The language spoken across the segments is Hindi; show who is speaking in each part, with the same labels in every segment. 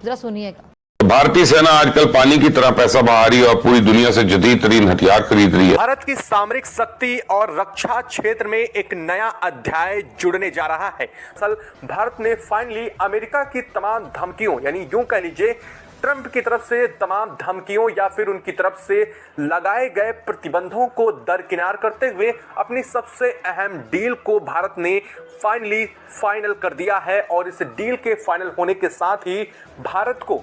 Speaker 1: जरा सुनिएगा।
Speaker 2: भारतीय सेना आजकल पानी की तरह पैसा बहा रही है और पूरी दुनिया से जदीद तरीन हथियार खरीद रही है।
Speaker 3: भारत की सामरिक शक्ति और रक्षा क्षेत्र में एक नया अध्याय जुड़ने जा रहा है। असल भारत ने फाइनली अमेरिका की तमाम धमकियों, यानी यूं कह लीजिए ट्रंप की तरफ से तमाम धमकियों या फिर उनकी तरफ से लगाए गए प्रतिबंधों को दरकिनार करते हुए अपनी सबसे अहम डील को भारत ने फाइनल कर दिया है। और इस डील के फाइनल होने के साथ ही भारत को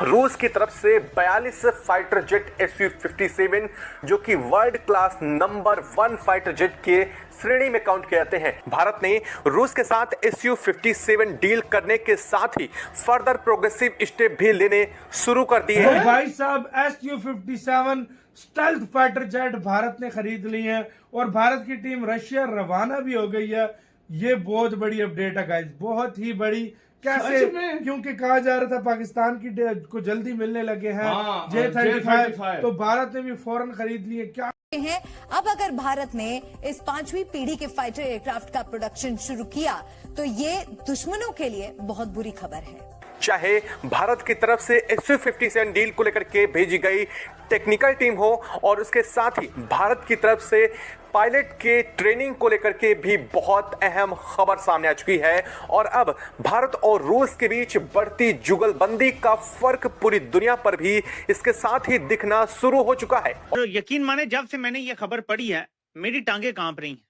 Speaker 3: रूस की तरफ से 42 फाइटर जेट Su-57 जो कि world class number 1 fighter jet के श्रेणी में काउंट किए जाते हैं। भारत ने रूस के साथ Su-57 डील करने के साथ ही फर्दर प्रोग्रेसिव स्टेप भी लेने शुरू कर दिए हैं।
Speaker 4: भाई साहब Su-57 stealth fighter jet Bharat ने खरीद ली है और भारत की टीम रशिया रवाना भी हो गई है। ये बहुत बड़ी अपडेट है गाइस, बहुत ही बड़ी। कैसे? क्योंकि कहा जा रहा था पाकिस्तान की को जल्दी मिलने लगे हैं J-35, तो भारत ने भी फौरन खरीद लिए। क्या
Speaker 5: हैं अब अगर भारत ने इस 5वीं पीढ़ी के फाइटर एयरक्राफ्ट का प्रोडक्शन शुरू किया तो ये दुश्मनों के लिए बहुत बुरी खबर है।
Speaker 3: चाहे भारत की तरफ से Su-57 डील को लेकर के भेजी गई टेक्निकल टीम हो और उसके साथ ही भारत की तरफ से पायलट के ट्रेनिंग को लेकर के भी बहुत अहम खबर सामने आ चुकी है। और अब भारत और रूस के बीच बढ़ती जुगलबंदी का फर्क पूरी दुनिया पर भी इसके साथ ही दिखना शुरू हो चुका है।
Speaker 6: तो यकीन माने जब से मैंने ये खबर पढ़ी है मेरी टांगे कांप रही हैं।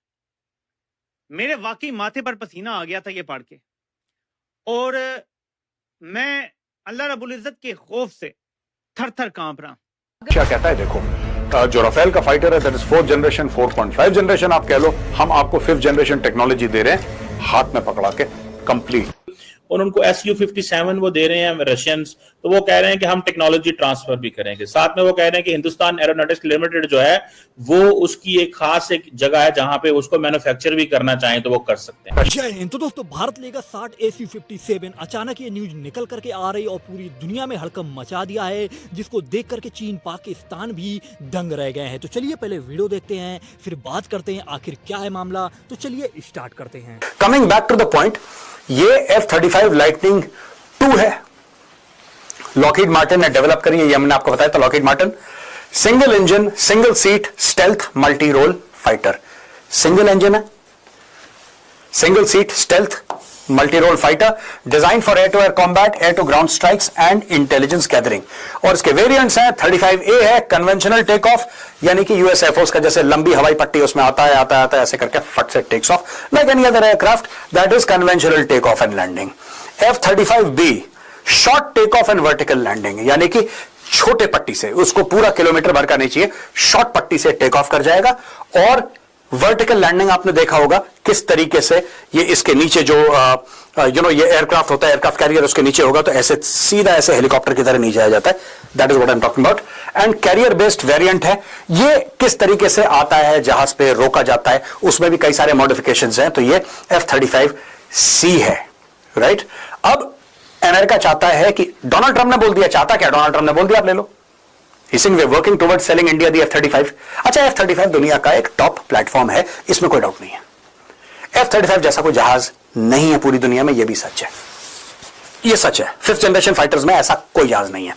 Speaker 6: मेरे वाकई माथे पर पसीना आ गया था ये पढ़ के, और मैं अल्लाह रब्बुल इज्जत के खौफ से थर थर कांप रहा।
Speaker 7: क्या कहता है, देखो जो राफेल का फाइटर है that is 4th generation, 4.5 generation आप कह लो, हम आपको 5th जनरेशन टेक्नोलॉजी दे रहे हैं हाथ में पकड़ा के कंप्लीट।
Speaker 8: और उनको Su-57 वो दे रहे हैं रशियंस, तो वो कह रहे हैं कि हम टेक्नोलॉजी ट्रांसफर भी करेंगे। साथ में वो कह रहे हैं कि हिंदुस्तान एरोनॉटिक्स लिमिटेड जो है वो उसकी एक खास एक जगह है जहां पे उसको मैन्युफैक्चर भी करना चाहें तो वो कर सकते हैं।
Speaker 9: जय हिंद। तो दोस्तों, भारत लेगा 60 Su-57। अचानक ये न्यूज निकल करके आ रही और पूरी दुनिया में हड़कंप मचा दिया है, जिसको देख करके चीन पाकिस्तान भी दंग रह गए हैं। तो चलिए पहले वीडियो देखते हैं, फिर बात करते हैं आखिर क्या है मामला। तो चलिए स्टार्ट करते हैं।
Speaker 7: Coming back to the point, ये F-35 लाइटनिंग 2 है, लॉकहीड मार्टिन ने डेवलप करी है। ये हमने आपको बताया था। Lockheed Martin single engine single seat stealth multi role fighter, single engine है, single seat stealth multi role fighter, design for air to air combat, air to ground strikes and intelligence gathering. और इसके वेरिएंट्स हैं 35A है कन्वेंशनल टेक ऑफ, यानी कि यूएस एयरफोर्स का जैसे लंबी हवाई पट्टी उसमें आता है ऐसे करके फट से takes off like any other aircraft, that is conventional take off and landing. F-35B short take off and vertical landing, यानी कि छोटे पट्टी से, उसको पूरा किलोमीटर भर का नहीं चाहिए, शॉर्ट पट्टी से टेक ऑफ कर जाएगा। और वर्टिकल लैंडिंग आपने देखा होगा किस तरीके से ये इसके नीचे जो ये एयरक्राफ्ट होता है, एयरक्राफ्ट कैरियर उसके नीचे होगा तो ऐसे सीधा ऐसे हेलीकॉप्टर की तरह नीचे आ जाता है। That is what I am talking about. And career based variant है। ये किस तरीके से आता है, जहाज पे रोका जाता है, उसमें भी कई सारे मॉडिफिकेशंस हैं। तो ये F-35C है, राइट। अब अमेरिका चाहता है कि डोनाल्ड ट्रंप ने बोल दिया, चाहता क्या, डोनाल्ड ट्रंप ने बोल दिया आप ले लो, He's saying we're working towards selling India the F-35। अच्छा, F-35 दुनिया का एक टॉप प्लेटफॉर्म है, इसमें कोई डाउट नहीं है। F-35 जैसा कोई जहाज नहीं है पूरी दुनिया में, यह भी सच है, ये सच है। 5th जनरेशन फाइटर्स में ऐसा कोई जहाज नहीं है।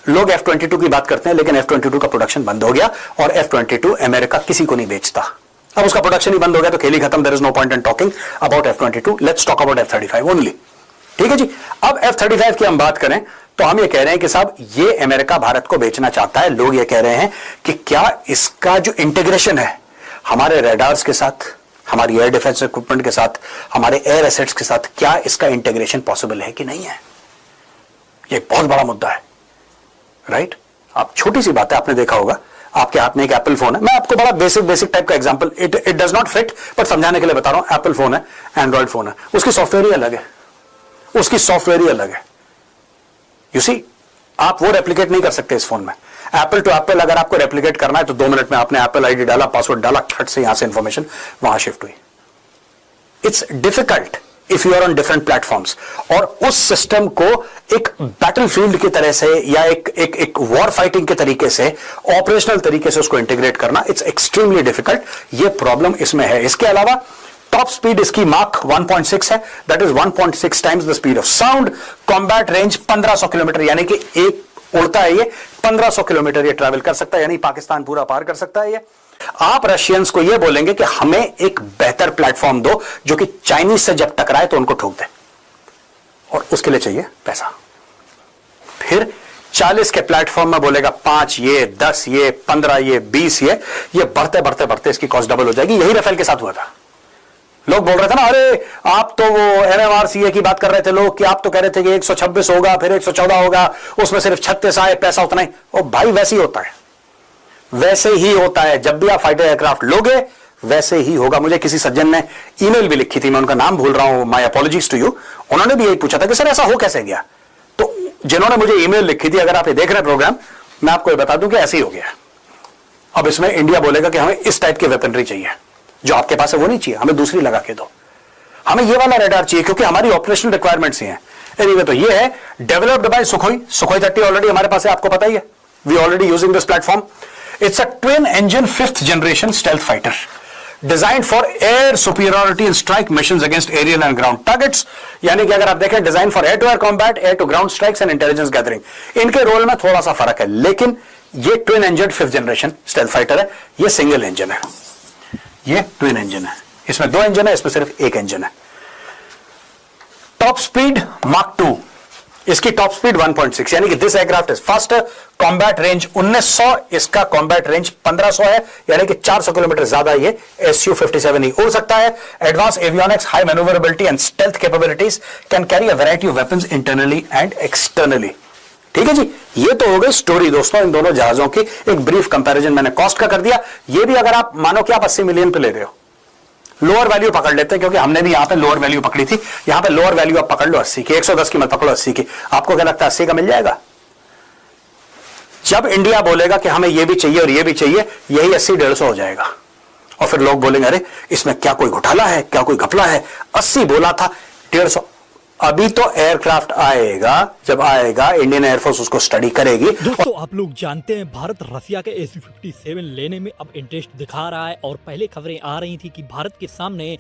Speaker 7: लोग F-22 की बात करते हैं, लेकिन F-22 का प्रोडक्शन बंद हो गया और F-22 अमेरिका किसी को नहीं बेचता। अब उसका प्रोडक्शन ही बंद हो गया तो खेल ही खत्म। There is no point in talking about F-22, let's talk about F-35 only. ठीक है जी। अब F-35 की हम बात करें तो हम ये कह रहे हैं कि साहब ये अमेरिका भारत को बेचना चाहता है। लोग ये कह रहे हैं कि क्या इसका जो इंटीग्रेशन है हमारे रेडार्स के साथ, हमारी एयर डिफेंस इक्विपमेंट के साथ, हमारे एयर एसेट्स के साथ, क्या इसका इंटीग्रेशन पॉसिबल है कि नहीं है। ये बहुत बड़ा मुद्दा है, राइट। आप छोटी सी बात है, आपने देखा होगा आपके हाथ में एक एप्पल फोन है। मैं आपको बड़ा बेसिक टाइप का example, it does not fit but समझाने के लिए बता रहा हूं। एप्पल फोन है, एंड्रॉइड फोन है, उसकी सॉफ्टवेयर ही अलग है, उसकी सॉफ्टवेयर ही अलग है। यू सी, आप वो रेप्लिकेट नहीं कर सकते इस फोन में। एप्पल टू एप्पल अगर आपको रेप्लिकेट करना है तो 2 मिनट में आपने एप्पल आईडी डाला, पासवर्ड डाला, खट से यहां से इंफॉर्मेशन वहां शिफ्ट हुई। It's difficult if you are on different platforms. और उस सिस्टम को एक बैटलफील्ड की तरह से या एक वॉर फाइटिंग के तरीके से, ऑपरेशनल तरीके से उसको इंटीग्रेट करना, इट्स एक्सट्रीमली डिफिकल्ट। ये प्रॉब्लम इसमें है। इसके अलावा टॉप स्पीड इसकी मार्क 1.6 है, that is 1.6 times the speed of sound. Combat range 1500 kilometre, यानी कि एक उड़ता है ये 1500 किलोमीटर ये ट्रैवल कर सकता है, यानी पाकिस्तान पूरा पार कर सकता है ये। आप रशियंस को ये बोलेंगे कि हमें एक बेहतर प्लेटफॉर्म दो जो कि चाइनीज से जब टकराए तो उनको ठोक दे, और उसके लिए चाहिए पैसा। फिर 40 के प्लेटफॉर्म में बोलेगा 5 ये, 10 ये, 15 ये, 20 ये बढ़ते बढ़ते बढ़ते इसकी कॉस्ट डबल हो जाएगी। यही राफेल के साथ हुआ था। लोग बोल रहे थे ना, अरे आप तो वो MMRCA की बात कर रहे थे लोग, कि आप तो कह रहे थे कि 126 होगा, फिर 114 होगा, उसमें सिर्फ 36 आए, पैसा उतना ही। ओ भाई, वैसे ही होता है, वैसे ही होता है। जब भी आप फाइटर एयरक्राफ्ट लोगे वैसे ही होगा। मुझे किसी सज्जन ने ईमेल भी लिखी थी, मैं उनका नाम भूल रहा हूं, माय अपॉलॉजीज टू यू। उन्होंने भी यही पूछा था कि सर ऐसा हो कैसे गया। तो जिन्होंने मुझे ईमेल लिखी थी, अगर आप ये देख रहे हैं प्रोग्राम, मैं आपको ये बता दूं कि ऐसे ही हो गया। अब इसमें इंडिया बोलेगा कि हमें इस टाइप की वेपनरी चाहिए, जो आपके पास है वो नहीं चाहिए, हमें दूसरी लगा के दो, हमें ये वाला रडार चाहिए, क्योंकि हमारी ऑपरेशनल रिक्वायरमेंट्स ही हैं। एनीवे, तो ये है डेवलप्ड बाय सुखोई 30 ऑलरेडी हमारे पास है, आपको पता ही है। We already using this platform. It's a twin engine 5th generation stealth fighter design for air superiority in strike missions against aerial and ground targets. यानी कि अगर आप देखें, design for air to air combat, air to ground strikes and intelligence gathering. इनके रोल में थोड़ा सा फर्क है, लेकिन ये twin engine 5th generation stealth fighter है। ये सिंगल इंजन है, ये ट्विन इंजन है। इसमें 2 इंजन है, इसमें सिर्फ 1 इंजन है। टॉप स्पीड मार्क 2, इसकी टॉप स्पीड 1.6, यानी कि this aircraft is faster. Combat range 1900, इसका कॉम्बैट रेंज 1500 है, यानी कि 400 किलोमीटर ज्यादा ये Su-57 ही उड़ सकता है। Advance avionics, high manoeuvrability and stealth capabilities, can carry a variety of weapons internally and externally. ठीक है जी, ये तो हो गई स्टोरी दोस्तों इन दोनों जहाजों की। एक ब्रीफ कंपैरिजन मैंने कॉस्ट का कर दिया। ये भी अगर आप मानो कि आप 80 मिलियन पे ले रहे हो, लोअर वैल्यू पकड़ लेते हैं, क्योंकि हमने भी यहां पे लोअर वैल्यू पकड़ी थी। यहां पे लोअर वैल्यू आप पकड़ लो 80 की, 110 की मत पकड़ो 80 की। आपको क्या लगता है 80 का मिल जाएगा? जब इंडिया बोलेगा कि हमें ये भी चाहिए और ये भी चाहिए, यही 80-150 हो जाएगा। और फिर लोग बोलेंगे अरे इसमें क्या कोई घोटाला है, क्या कोई घपला है, 80 बोला था 150। अभी तो एयरक्राफ्ट आएगा, जब आएगा इंडियन एयरफोर्स उसको स्टडी करेगी।
Speaker 9: दोस्तों, आप लोग जानते हैं भारत रसिया के Su-57 लेने में अब इंटरेस्ट दिखा रहा है, और पहले खबरें आ रही थी कि भारत के सामने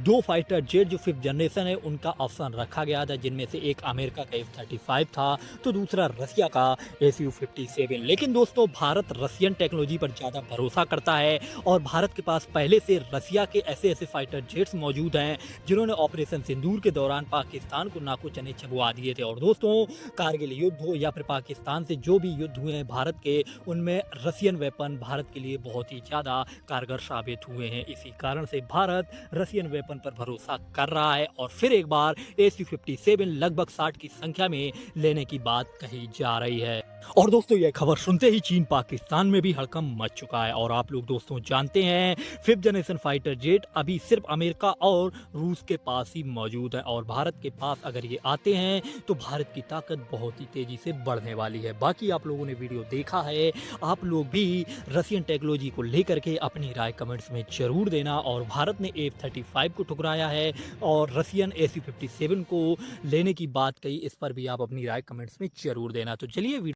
Speaker 9: 2 फाइटर जेट जो 5th जनरेशन है उनका ऑप्शन रखा गया था, जिनमें से एक अमेरिका का F-35 था तो दूसरा रसिया का Su-57। लेकिन दोस्तों, भारत रसियन टेक्नोलॉजी पर ज़्यादा भरोसा करता है, और भारत के पास पहले से रसिया के ऐसे फाइटर जेट्स मौजूद हैं जिन्होंने ऑपरेशन सिंदूर के दौरान पाकिस्तान को नाको चने चबवा दिए थे। और दोस्तों, कारगिल युद्ध हो या फिर पाकिस्तान से जो भी युद्ध हुए हैं भारत के, उनमें रसियन वेपन भारत के लिए बहुत ही ज़्यादा कारगर साबित हुए हैं। इसी कारण से भारत रसियन वेपन पर भरोसा कर रहा है, और फिर एक बार Su-57 लगभग 60 की संख्या में लेने की बात कही जा रही है। और दोस्तों, यह खबर सुनते ही चीन पाकिस्तान में भी हड़कंप मच चुका है। और आप लोग दोस्तों जानते हैं 5th जनरेशन फाइटर जेट अभी सिर्फ अमेरिका और रूस के पास ही मौजूद है, और भारत के पास अगर ये आते हैं तो भारत की ताकत बहुत ही तेजी से बढ़ने वाली है। बाकी आप लोगों ने वीडियो देखा है, आप लोग भी रसियन टेक्नोलॉजी को लेकर के अपनी राय कमेंट्स में जरूर देना। और भारत ने F-35 को ठुकराया है और रसियन Su-57 को लेने की बात कही, इस पर भी आप अपनी राय कमेंट्स में जरूर देना। तो चलिए